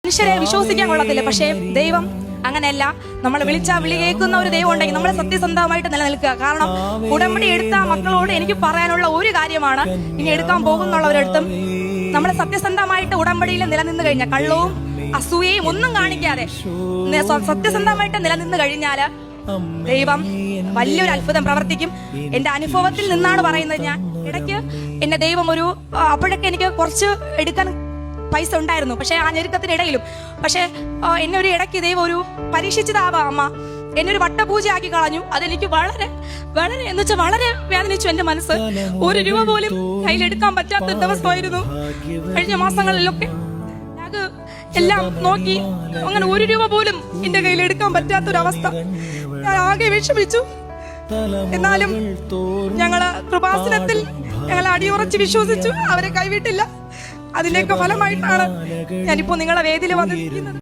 മനുഷ്യരെ വിശ്വസിക്കാൻ കൊള്ളത്തില്ല. പക്ഷേ ദൈവം അങ്ങനെയല്ല. നമ്മൾ വിളിച്ചാൽ വിളി കേൾക്കുന്ന ഒരു ദൈവം ഉണ്ടെങ്കിൽ നമ്മൾ സത്യസന്ധമായിട്ട് നിലനിൽക്കുക. കാരണം ഉടമ്പടി എടുത്ത മക്കളോട് എനിക്ക് പറയാനുള്ള ഒരു കാര്യമാണ്, ഇനി എടുക്കാൻ പോകുന്നുള്ളവരടുത്തും നമ്മൾ സത്യസന്ധമായിട്ട് ഉടമ്പടിയിൽ നിലനിന്ന് കഴിഞ്ഞാൽ, കള്ളവും അസൂയയും ഒന്നും കാണിക്കാതെ സത്യസന്ധമായിട്ട് നിലനിന്ന് കഴിഞ്ഞാല് ദൈവം വലിയൊരു അത്ഭുതം പ്രവർത്തിക്കും. എന്റെ അനുഭവത്തിൽ നിന്നാണ് പറയുന്നത്. ഞാൻ ഇടയ്ക്ക് എന്റെ ദൈവം അപ്പോഴൊക്കെ എനിക്ക് കുറച്ച് എടുക്കാൻ പൈസ ഉണ്ടായിരുന്നു, പക്ഷെ ആ ഞെരുക്കത്തിനിടയിലും പക്ഷെ എന്നെ ഒരു ഇടയ്ക്ക് ദൈവം ഒരു പരീക്ഷിച്ചതാവാം അമ്മ, എന്നെ ഒരു വട്ടപൂജയാക്കി കളഞ്ഞു. അതെനിക്ക് വളരെ വളരെ എന്ന് വെച്ചാൽ വളരെ വേദനിച്ചു. എന്റെ മനസ്സ് ഒരു രൂപ പോലും കയ്യിലെടുക്കാൻ പറ്റാത്ത ദിവസമായിരുന്നു കഴിഞ്ഞ മാസങ്ങളിലൊക്കെ. ഞങ്ങൾക്ക് എല്ലാം നോക്കി അങ്ങനെ ഒരു രൂപ പോലും എന്റെ കയ്യിൽ എടുക്കാൻ പറ്റാത്തൊരവസ്ഥ. ഞാൻ ആകെ വിഷമിച്ചു. എന്നാലും ഞങ്ങള് കൃപാസനത്തിൽ ഞങ്ങൾ അടിയുറച്ച് വിശ്വസിച്ചു, അവരെ കൈവിട്ടില്ല. അതിന്റെയൊക്കെ ഫലമായിട്ടാണ് ഞാനിപ്പോ നിങ്ങളെ വേദിയിൽ വന്നിരിക്കുന്നത്.